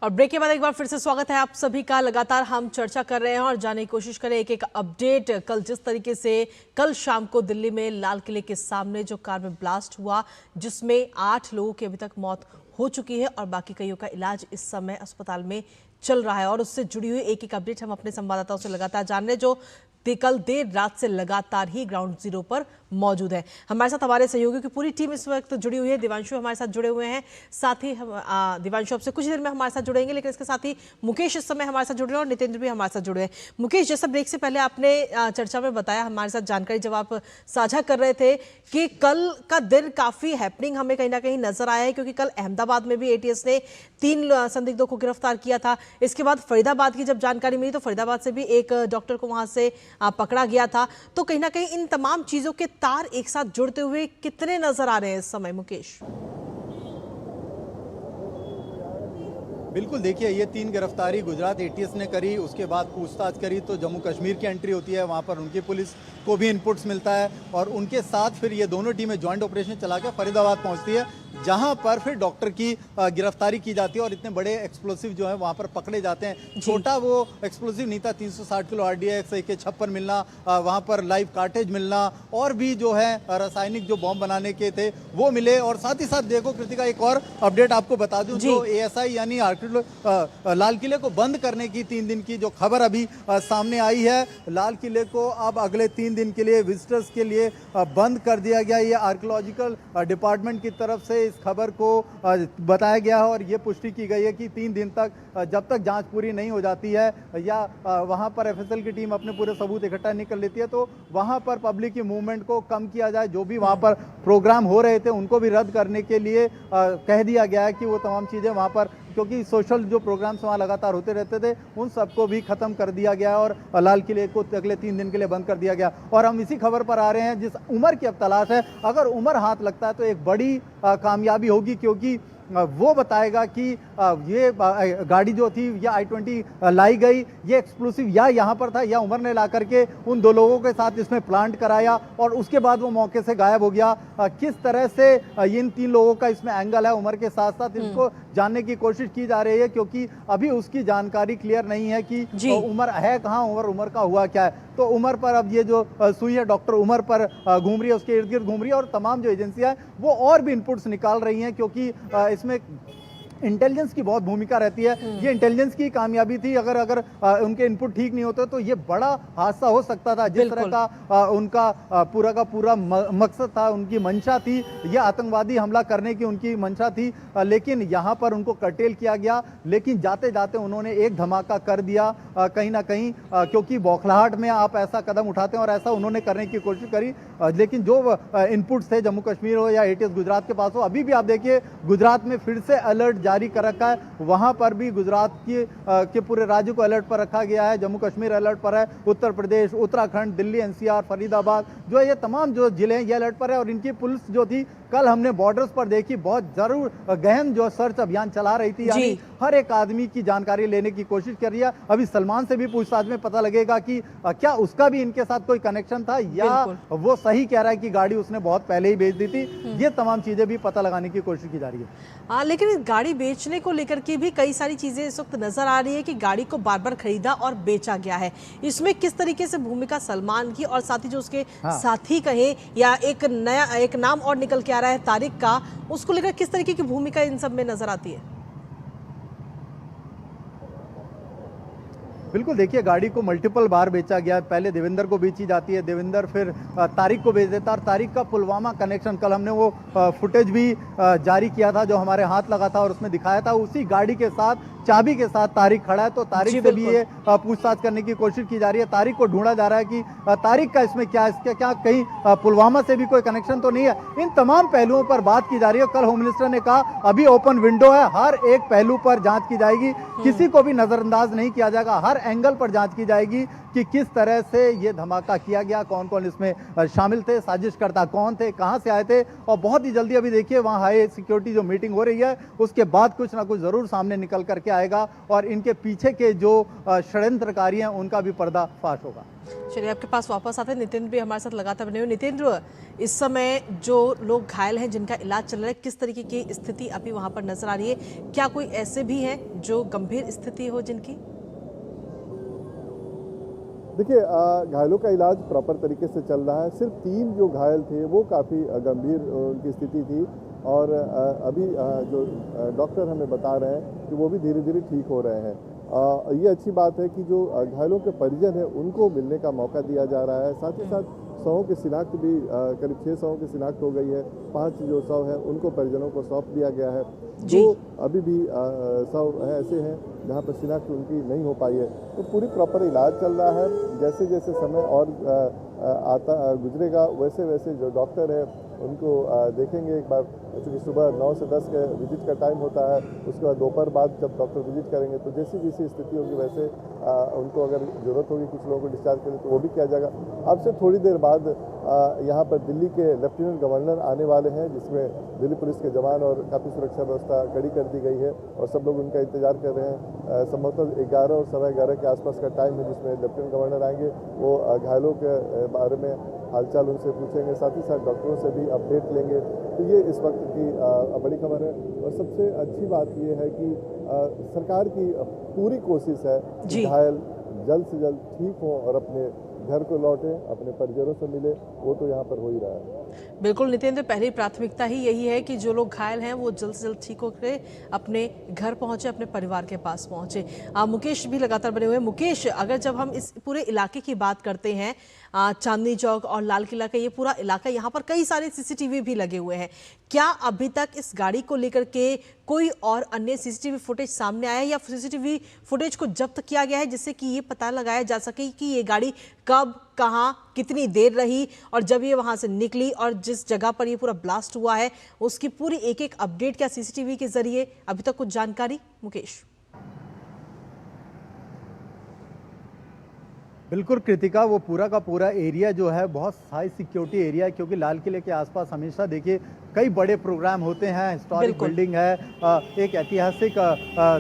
और ब्रेक के बाद एक बार फिर से स्वागत है आप सभी का। लगातार हम चर्चा कर रहे हैं और जानने की कोशिश करें एक एक अपडेट। कल जिस तरीके से कल शाम को दिल्ली में लाल किले के सामने जो कार में ब्लास्ट हुआ, जिसमें 8 लोगों की अभी तक मौत हो चुकी है और बाकी कईयों का इलाज इस समय अस्पताल में चल रहा है। और उससे जुड़ी हुई एक एक अपडेट हम अपने संवाददाताओं से लगातार जान रहे हैं, जो कल देर रात से लगातार ही ग्राउंड जीरो पर मौजूद है। हमारे साथ हमारे सहयोगियों की पूरी टीम इस वक्त जुड़ी हुई है। दिवांशु हमारे साथ जुड़े हुए हैं, साथ ही हम दिवांशु अब से कुछ देर में हमारे साथ जुड़ेंगे, लेकिन इसके साथ ही मुकेश इस समय हमारे साथ जुड़े हैं और नितेंद्र भी हमारे साथ जुड़े हैं। मुकेश, जैसा ब्रेक से पहले आपने चर्चा में बताया, हमारे साथ जानकारी जब आप साझा कर रहे थे कि कल का दिन काफी हैपनिंग हमें कहीं ना कहीं नजर आया है, क्योंकि कल अहमदाबाद में भी एटीएस ने 3 संदिग्धों को गिरफ्तार किया था। इसके बाद फरीदाबाद की जब जानकारी मिली तो फरीदाबाद से भी एक डॉक्टर को वहां से पकड़ा गया था। तो कहीं ना कहीं इन तमाम चीजों के तार एक साथ जुड़ते हुए कितने नजर आ रहे हैं इस समय, मुकेश? बिल्कुल, देखिए ये 3 गिरफ्तारी गुजरात एटीएस ने करी, उसके बाद पूछताछ करी तो जम्मू कश्मीर की एंट्री होती है, वहाँ पर उनकी पुलिस को भी इनपुट्स मिलता है और उनके साथ फिर ये दोनों टीमें जॉइंट ऑपरेशन चला के फरीदाबाद पहुँचती है, जहाँ पर फिर डॉक्टर की गिरफ्तारी की जाती है और इतने बड़े एक्सप्लोसिव जो है वहाँ पर पकड़े जाते हैं। छोटा वो एक्सप्लोसिव नहीं था, 360 किलो RDX AK-56 मिलना, वहाँ पर लाइव कार्टेज मिलना और भी जो है रासायनिक जो बॉम्ब बनाने के थे वो मिले। और साथ ही साथ देखो कृतिका, एक और अपडेट आपको बता दूं, जो ASI यानी लाल किले को बंद करने की 3 दिन की जो खबर अभी सामने आई है, लाल किले को अब अगले 3 दिन के लिए विजिटर्स के लिए बंद कर दिया गया। ये आर्कियोलॉजिकल डिपार्टमेंट की तरफ से इस खबर को बताया गया है और ये पुष्टि की गई है कि 3 दिन तक जब तक जांच पूरी नहीं हो जाती है या वहां पर FSL की टीम अपने पूरे सबूत इकट्ठा नहीं कर लेती है, तो वहां पर पब्लिक की मूवमेंट को कम किया जाए। जो भी वहां पर प्रोग्राम हो रहे थे उनको भी रद्द करने के लिए कह दिया गया है कि वो तमाम चीज़ें वहां पर, क्योंकि सोशल जो प्रोग्राम्स वहाँ लगातार होते रहते थे, उन सबको भी खत्म कर दिया गया और लाल किले को अगले 3 दिन के लिए बंद कर दिया गया। और हम इसी खबर पर आ रहे हैं, जिस उमर की अब तलाश है, अगर उमर हाथ लगता है तो एक बड़ी कामयाबी होगी, क्योंकि वो बताएगा कि ये गाड़ी जो थी या I-20 लाई गई, ये एक्सप्लोसिव या यहाँ पर था या उमर ने ला करके उन 2 लोगों के साथ इसमें प्लांट कराया और उसके बाद वो मौके से गायब हो गया। किस तरह से इन 3 लोगों का इसमें एंगल है, उमर के साथ साथ इसको जानने की कोशिश की जा रही है, क्योंकि अभी उसकी जानकारी क्लियर नहीं है कि उमर है कहाँ, उमर का हुआ क्या है। तो उमर पर अब ये जो सुई है डॉक्टर उमर पर घूम रही है, उसके इर्द गिर्द घूम रही है और तमाम जो एजेंसियां वो और भी इनपुट्स निकाल रही हैं, क्योंकि इसमें इंटेलिजेंस की बहुत भूमिका रहती है। ये इंटेलिजेंस की कामयाबी थी, अगर उनके इनपुट ठीक नहीं होते तो ये बड़ा हादसा हो सकता था। जिस तरह का उनका पूरा का पूरा मकसद था, उनकी मंशा थी, ये आतंकवादी हमला करने की उनकी मंशा थी, लेकिन यहाँ पर उनको कर्टेल किया गया। लेकिन जाते जाते उन्होंने एक धमाका कर दिया कहीं ना कहीं, क्योंकि बौखलाहट में आप ऐसा कदम उठाते हैं और ऐसा उन्होंने करने की कोशिश करी। लेकिन जो इनपुट्स थे जम्मू कश्मीर हो या ATS गुजरात के पास हो, अभी भी आप देखिए गुजरात में फिर से अलर्ट जारी कर रखा है। वहां पर भी गुजरात के पूरे राज्य को अलर्ट पर रखा गया है। जम्मू कश्मीर अलर्ट पर है, उत्तर प्रदेश, उत्तराखंड, दिल्ली NCR, फरीदाबाद, जो है ये तमाम जो जिले हैं ये अलर्ट पर है। और इनकी पुलिस जो थी कल हमने बॉर्डर्स पर देखी, बहुत जरूर गहन जो सर्च अभियान चला रही थी, यानी हर एक आदमी की जानकारी लेने की कोशिश कर रही है। अभी सलमान से भी पूछताछ में पता लगेगा कि क्या उसका भी इनके साथ कोई कनेक्शन था या वो सही कह रहा है कि गाड़ी उसने बहुत पहले ही बेच दी थी। ये तमाम चीजें भी पता लगाने की कोशिश की जा रही है। हाँ, लेकिन इस गाड़ी बेचने को लेकर के भी कई सारी चीजें इस वक्त नजर आ रही है कि गाड़ी को बार बार खरीदा और बेचा गया है। इसमें किस तरीके से भूमिका सलमान की और साथ ही जो उसके साथी कहे या एक नाम और निकल के आ रहा है तारिक का, उसको लेकर किस तरीके की भूमिका इन सब में नजर आती है? बिल्कुल, देखिए गाड़ी को मल्टीपल बार बेचा गया। पहले देवेंद्र को बेची जाती है, देवेंद्र फिर तारिक को बेच देता, और तारिक का पुलवामा कनेक्शन, कल हमने वो फुटेज भी जारी किया था जो हमारे हाथ लगा था और उसमें दिखाया था, उसी गाड़ी के साथ चाबी के साथ तारिक खड़ा है। तो तारिक से भी ये पूछताछ करने की कोशिश की जा रही है। तारिक को ढूंढा जा रहा है कि तारिक का इसमें क्या, इसके क्या कहीं पुलवामा से भी कोई कनेक्शन तो नहीं है। इन तमाम पहलुओं पर बात की जा रही है। कल होम मिनिस्टर ने कहा अभी ओपन विंडो है, हर एक पहलू पर जांच की जाएगी, किसी को भी नजरअंदाज नहीं किया जाएगा, हर एंगल पर जांच की जाएगी, कि किस तरह से ये धमाका किया गया, कौन कौन इसमें शामिल थे, साजिशकर्ता कौन थे, कहां से आए थे। और बहुत ही जल्दी अभी देखिए वहां हाई सिक्योरिटी जो मीटिंग हो रही है उसके बाद कुछ ना कुछ जरूर सामने निकल करके आएगा और इनके पीछे के जो षड्यंत्रकारी हैं उनका भी पर्दाफाश होगा। चलिए आपके पास वापस आते हैं, नितिन भी हमारे साथ लगातार बने हुए। नितिन, इस समय जो लोग घायल हैं जिनका इलाज चल रहा है, किस तरीके की स्थिति अभी वहां पर नजर आ रही है? क्या कोई ऐसे भी हैं जो गंभीर स्थिति हो जिनकी? देखिए, घायलों का इलाज प्रॉपर तरीके से चल रहा है। सिर्फ 3 जो घायल थे वो काफ़ी गंभीर उनकी स्थिति थी और अभी जो डॉक्टर हमें बता रहे हैं कि वो भी धीरे धीरे ठीक हो रहे हैं। ये अच्छी बात है कि जो घायलों के परिजन हैं उनको मिलने का मौका दिया जा रहा है। साथ ही साथ शवों की शिनाख्त भी करीब 6 शवों की शिनाख्त हो गई है। 5 जो शव हैं उनको परिजनों को सौंप दिया गया है। 2 अभी भी शव ऐसे हैं जहाँ पर शिनाख्त उनकी नहीं हो पाई है। तो पूरी प्रॉपर इलाज चल रहा है। जैसे जैसे समय और गुजरेगा वैसे वैसे जो डॉक्टर है उनको देखेंगे एक बार, क्योंकि सुबह 9 से 10 के विजिट का टाइम होता है। उसके बाद दोपहर बाद जब डॉक्टर विजिट करेंगे तो जैसी जैसी स्थिति होगी वैसे उनको अगर ज़रूरत होगी कुछ लोगों को डिस्चार्ज करें तो वो भी किया जाएगा। अब से थोड़ी देर बाद यहाँ पर दिल्ली के लेफ्टिनेंट गवर्नर आने वाले हैं, जिसमें दिल्ली पुलिस के जवान और काफ़ी सुरक्षा व्यवस्था कड़ी कर दी गई है और सब लोग उनका इंतजार कर रहे हैं। संभवतः 11 और 11:15 के आसपास का टाइम है जिसमें लेफ्टिनेंट गवर्नर आएंगे। वो घायलों के बारे में हालचाल उनसे पूछेंगे, साथ ही साथ डॉक्टरों से भी अपडेट लेंगे। तो ये इस वक्त की बड़ी खबर है और सबसे अच्छी बात ये है कि सरकार की पूरी कोशिश है कि घायल जल्द से जल्द ठीक हों और अपने घर को लौटें, अपने परिजनों से मिले। वो तो यहाँ पर हो ही रहा है। बिल्कुल नितेंद्र, पहली प्राथमिकता ही यही है कि जो लोग घायल हैं वो जल्द से जल्द ठीक होकर अपने घर पहुंचे, अपने परिवार के पास पहुंचे। मुकेश भी लगातार बने हुए हैं। मुकेश, अगर जब हम इस पूरे इलाके की बात करते हैं, चांदनी चौक और लाल किला का ये पूरा इलाका, यहाँ पर कई सारे सीसीटीवी भी लगे हुए हैं। क्या अभी तक इस गाड़ी को लेकर के कोई और अन्य सीसीटीवी फुटेज सामने आया या सीसीटीवी फुटेज को जब्त किया गया है जिससे कि ये पता लगाया जा सके कि ये गाड़ी कब, कहां, कितनी देर रही और जब ये वहां से निकली और जिस जगह पर ये पूरा ब्लास्ट हुआ है उसकी पूरी एक एक अपडेट क्या सीसीटीवी के जरिए अभी तक कुछ जानकारी? मुकेश। बिल्कुल कृतिका, वो पूरा का पूरा एरिया जो है बहुत हाई सिक्योरिटी एरिया है, क्योंकि लाल किले के आसपास हमेशा देखिए कई बड़े प्रोग्राम होते हैं। हिस्टोरिक बिल्डिंग है, एक ऐतिहासिक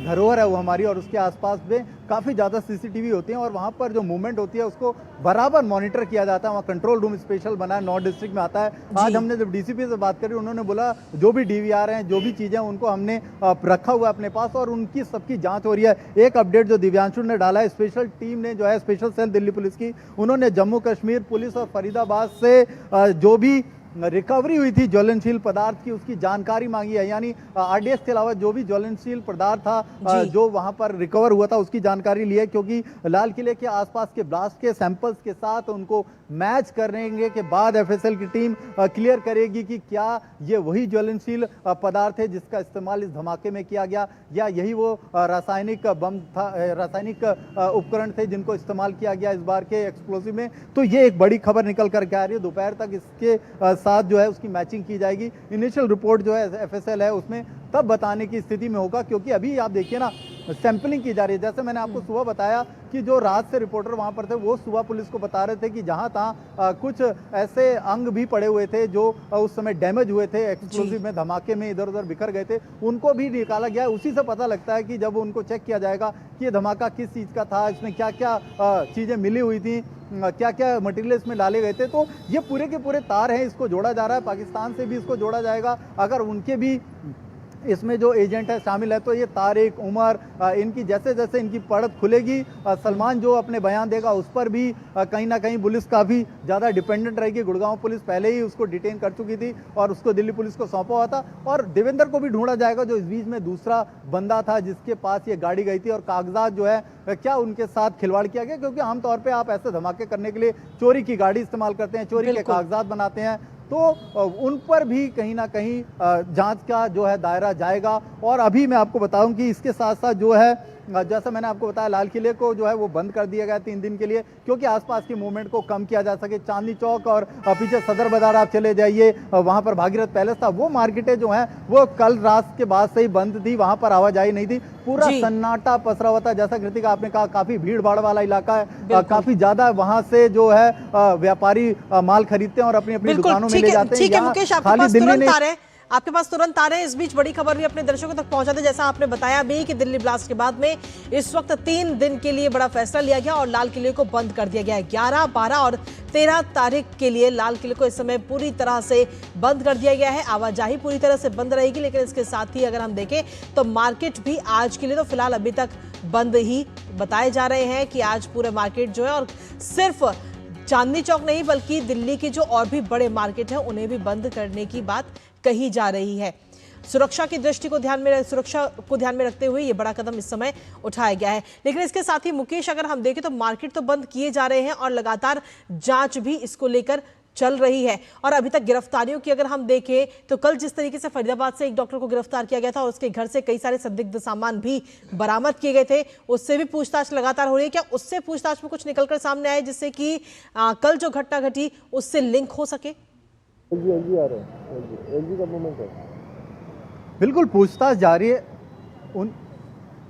धरोहर है वो हमारी, और उसके आसपास में काफ़ी ज़्यादा सीसीटीवी होते हैं और वहाँ पर जो मूवमेंट होती है उसको बराबर मॉनिटर किया जाता है। वहाँ कंट्रोल रूम स्पेशल बना है, 9 डिस्ट्रिक्ट में आता है। आज हमने जब डीसीपी से बात करी, उन्होंने बोला जो भी डीवीआर हैं, जो भी चीज़ें उनको हमने रखा हुआ है अपने पास और उनकी सबकी जाँच हो रही है। एक अपडेट जो दिव्यांशु ने डाला है, स्पेशल टीम ने जो है, स्पेशल सेल दिल्ली पुलिस की, उन्होंने जम्मू कश्मीर पुलिस और फरीदाबाद से जो भी रिकवरी हुई थी ज्वलनशील पदार्थ की उसकी जानकारी मांगी है। यानी आरडीएक्स के अलावा जो भी ज्वलनशील पदार्थ था जो वहां पर रिकवर हुआ था उसकी जानकारी ली है, क्योंकि लाल किले के आसपास के ब्लास्ट के सैंपल्स के साथ उनको मैच करने के बाद एफएसएल की टीम क्लियर करेगी कि क्या ये वही ज्वलनशील पदार्थ है जिसका इस्तेमाल इस धमाके में किया गया या यही वो रासायनिक बम था, रासायनिक उपकरण थे जिनको इस्तेमाल किया गया इस बार के एक्सप्लोसिव में। तो ये एक बड़ी खबर निकल करके आ रही है। दोपहर तक इसके साथ जो है उसकी मैचिंग की जाएगी। इनिशियल रिपोर्ट जो है एफएसएल है उसमें तब बताने की स्थिति में होगा, क्योंकि अभी आप देखिए ना सैंपलिंग की जा रही है। जैसे मैंने आपको सुबह बताया कि जो रात से रिपोर्टर वहां पर थे वो सुबह पुलिस को बता रहे थे कि जहां तहां कुछ ऐसे अंग भी पड़े हुए थे जो उस समय डैमेज हुए थे एक्सप्लोसिव में, धमाके में इधर उधर बिखर गए थे, उनको भी निकाला गया है। उसी से पता लगता है कि जब उनको चेक किया जाएगा कि ये धमाका किस चीज़ का था, इसमें क्या क्या चीज़ें मिली हुई थी, क्या क्या मटेरियल इसमें डाले गए थे। तो ये पूरे के पूरे तार हैं, इसको जोड़ा जा रहा है। पाकिस्तान से भी इसको जोड़ा जाएगा। अगर उनके भी इसमें जो एजेंट है शामिल है तो ये तारिक, उमर, इनकी जैसे जैसे इनकी पड़त खुलेगी, सलमान जो अपने बयान देगा उस पर भी कहीं ना कहीं पुलिस काफ़ी ज़्यादा डिपेंडेंट रहेगी। गुड़गांव पुलिस पहले ही उसको डिटेन कर चुकी थी और उसको दिल्ली पुलिस को सौंपा हुआ था। और देवेंद्र को भी ढूंढा जाएगा जो इस बीच में दूसरा बंदा था जिसके पास ये गाड़ी गई थी, और कागजात जो है क्या उनके साथ खिलवाड़ किया गया, क्योंकि आमतौर पर आप ऐसे धमाके करने के लिए चोरी की गाड़ी इस्तेमाल करते हैं, चोरी के कागजात बनाते हैं, तो उन पर भी कहीं ना कहीं जांच का जो है दायरा जाएगा। और अभी मैं आपको बताऊं कि इसके साथ साथ जो है जैसा मैंने आपको बताया, लाल किले को जो है वो बंद कर दिया गया 3 दिन के लिए, क्योंकि आसपास की मूवमेंट को कम किया जा सके। चांदनी चौक और पीछे सदर बाजार आप चले जाइए, वहां पर भागीरथ पैलेस था, वो मार्केटें जो हैं वो कल रात के बाद से ही बंद थी, वहां पर आवाजाही नहीं थी, पूरा सन्नाटा पसरा हुआ था। जैसा कृतिका आपने कहा, काफी भीड़ भाड़ वाला इलाका है, काफी ज्यादा वहां से जो है व्यापारी माल खरीदते हैं और अपनी अपनी दुकानों में ले जाते हैं। ठीक है मुकेश, आपके पास तुरंत आ रहे हैं। इस बीच बड़ी खबर भी अपने दर्शकों तक पहुंचा दे। जैसा आपने बताया भी कि दिल्ली ब्लास्ट के बाद में इस वक्त 3 दिन के लिए बड़ा फैसला लिया गया और लाल किले को बंद कर दिया गया है। 11, 12 और 13 तारीख के लिए लाल किले को इस समय पूरी तरह से बंद कर दिया गया है। आवाजाही पूरी तरह से बंद रहेगी, लेकिन इसके साथ ही अगर हम देखें तो मार्केट भी आज के लिए तो फिलहाल अभी तक बंद ही बताए जा रहे हैं कि आज पूरे मार्केट जो है, और सिर्फ चांदनी चौक नहीं बल्कि दिल्ली के जो और भी बड़े मार्केट हैं उन्हें भी बंद करने की बात कही जा रही है। सुरक्षा की दृष्टि को सुरक्षा को ध्यान में रखते हुए ये बड़ा कदम इस समय उठाया गया है। लेकिन इसके साथ ही मुकेश, अगर हम देखें तो मार्केट तो बंद किए जा रहे हैं और लगातार जांच भी इसको लेकर चल रही है। और अभी तक गिरफ्तारियों की अगर हम देखें तो कल जिस तरीके से फरीदाबाद से एक डॉक्टर को गिरफ्तार किया गया था और उसके घर से कई सारे संदिग्ध सामान भी बरामद किए गए थे, उससे भी पूछताछ लगातार हो रही है। क्या उससे पूछताछ में कुछ निकलकर सामने आए जिससे कि कल जो घटना घटी उससे लिंक हो सके? एलजी आ रहे हैं, एलजी का मूवमेंट है। बिल्कुल पूछताछ जारी है,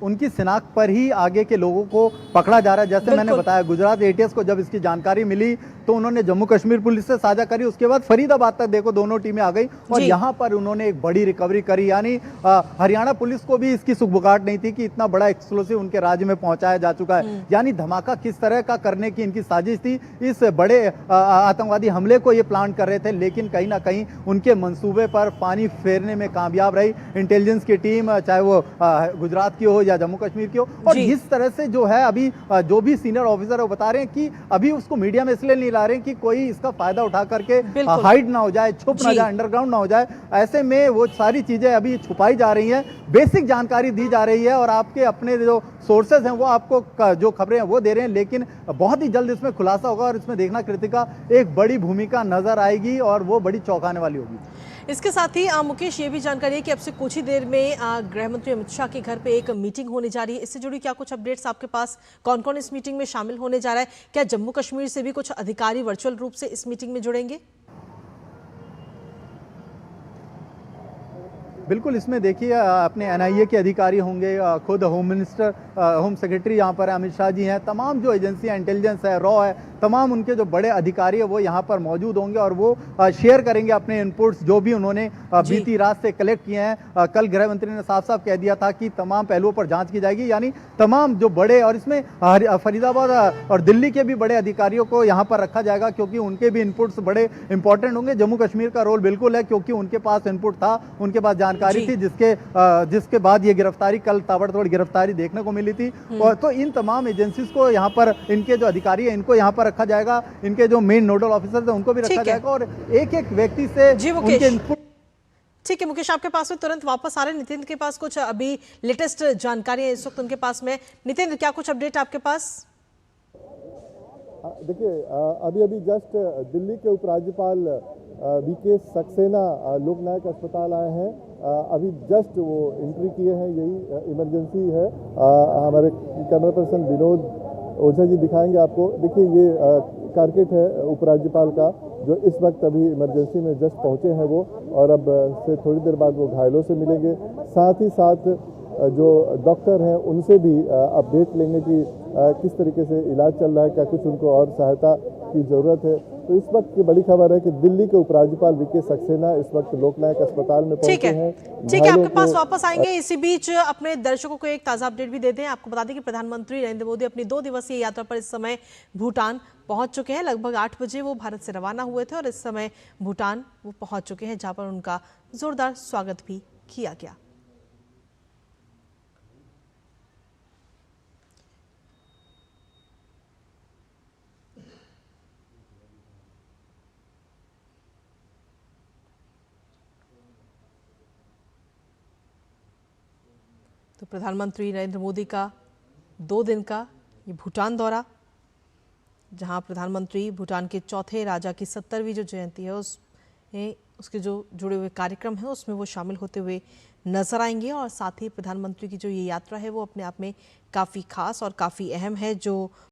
उनकी शिनाख्त पर ही आगे के लोगों को पकड़ा जा रहा है। जैसे मैंने बताया, गुजरात एटीएस को जब इसकी जानकारी मिली तो उन्होंने जम्मू कश्मीर पुलिस से साझा करी, उसके बाद फरीदाबाद तक देखो दोनों टीमें आ गई और यहाँ पर उन्होंने एक बड़ी रिकवरी करी। यानी हरियाणा पुलिस को भी इसकी सुगबुगाहट नहीं थी कि इतना बड़ा एक्सप्लोसिव उनके राज्य में पहुंचाया जा चुका है। यानी धमाका किस तरह का करने की इनकी साजिश थी, इस बड़े आतंकवादी हमले को ये प्लान कर रहे थे, लेकिन कहीं ना कहीं उनके मंसूबे पर पानी फेरने में कामयाब रही इंटेलिजेंस की टीम, चाहे वो गुजरात की हो या जम्मू कश्मीर की हो। और इस तरह से जो है अभी जो भी सीनियर ऑफिसर है वो बता रहे हैं कि अभी उसको मीडिया में इसलिए नहीं ला रहे हैं कि कोई इसका फायदा उठा करके हाइड ना हो जाए, छुप ना जाए, अंडरग्राउंड ना हो जाए। ऐसे में वो सारी चीजें अभी छुपाई जा रही हैं, बेसिक जानकारी दी जा रही है और आपके अपने जो सोर्सेज हैं वो आपको जो खबरें हैं वो दे रहे हैं। लेकिन बहुत ही जल्द इसमें खुलासा होगा और इसमें देखना कृतिका एक बड़ी भूमिका नजर आएगी और वो बड़ी चौंकाने वाली होगी। इसके साथ ही मुकेश, ये भी जानकारी है कि अब से कुछ ही देर में गृह मंत्री अमित शाह के घर पे एक मीटिंग होने जा रही है। इससे जुड़ी क्या कुछ अपडेट्स आपके पास? कौन कौन इस मीटिंग में शामिल होने जा रहा है? क्या जम्मू कश्मीर से भी कुछ अधिकारी वर्चुअल रूप से इस मीटिंग में जुड़ेंगे? बिल्कुल, इसमें देखिए अपने एनआईए के अधिकारी होंगे, खुद होम मिनिस्टर, होम सेक्रेटरी यहाँ पर अमित शाह जी हैं, तमाम जो एजेंसियाँ, इंटेलिजेंस है, रॉ है, तमाम उनके जो बड़े अधिकारी है वो यहाँ पर मौजूद होंगे और वो शेयर करेंगे अपने इनपुट्स जो भी उन्होंने बीती रात से कलेक्ट किए हैं। कल गृह मंत्री ने साफ साफ कह दिया था कि तमाम पहलुओं पर जांच की जाएगी, यानी तमाम जो बड़े, और इसमें फरीदाबाद और दिल्ली के भी बड़े अधिकारियों को यहाँ पर रखा जाएगा क्योंकि उनके भी इनपुट्स बड़े इंपॉर्टेंट होंगे। जम्मू कश्मीर का रोल बिल्कुल है क्योंकि उनके पास इनपुट था, उनके पास जानकारी थी, जिसके बाद ये गिरफ्तारी, कल ताबड़तोड़ गिरफ्तारी देखने को मिली थी। और तो इन तमाम एजेंसीज को यहाँ पर, इनके जो अधिकारी है इनको यहाँ पर रखा जाएगा, इनके जो मेन नोडल ऑफिसर्स हैं उनको भी रखा जाएगा और एक एक व्यक्ति से उनके इनपुट। ठीक है मुकेश, आपके पास में तुरंत वापस आ रहे हैं। नितिन के पास कुछ अभी लेटेस्ट जानकारी है इस वक्त उनके पास में। नितिन, क्या कुछ अपडेट आपके पास? देखिए, अभी अभी जस्ट दिल्ली के उपराज्यपाल वीके सक्सेना लोकनायक अस्पताल आए हैं। अभी जस्ट वो एंट्री किए हैं, यही इमरजेंसी है। हमारे कैमरा पर्सन विनोद ओझा जी दिखाएंगे आपको। देखिए, ये कारकेट है उपराज्यपाल का जो इस वक्त अभी इमरजेंसी में जस्ट पहुंचे हैं वो, और अब से थोड़ी देर बाद वो घायलों से मिलेंगे। साथ ही साथ जो डॉक्टर हैं उनसे भी अपडेट लेंगे कि किस तरीके से इलाज चल रहा है, क्या कुछ उनको और सहायता की ज़रूरत है। तो इस वक्त की बड़ी खबर है कि दिल्ली के उपराज्यपाल वीके सक्सेना इस वक्त लोकनायक अस्पताल में पहुंचे हैं। ठीक है, आपके पास वापस आएंगे। इसी बीच अपने दर्शकों को एक ताज़ा अपडेट भी देते हैं। आपको बता दें कि प्रधानमंत्री नरेंद्र मोदी अपनी 2 दिवसीय यात्रा पर इस समय भूटान पहुंच चुके हैं। लगभग 8 बजे वो भारत से रवाना हुए थे और इस समय भूटान वो पहुंच चुके हैं, जहां पर उनका जोरदार स्वागत भी किया गया। तो प्रधानमंत्री नरेंद्र मोदी का 2 दिन का ये भूटान दौरा, जहां प्रधानमंत्री भूटान के चौथे राजा की 70वीं जो जयंती है उसके जो जुड़े हुए कार्यक्रम हैं उसमें वो शामिल होते हुए नजर आएंगे। और साथ ही प्रधानमंत्री की जो ये यात्रा है वो अपने आप में काफ़ी खास और काफ़ी अहम है, जो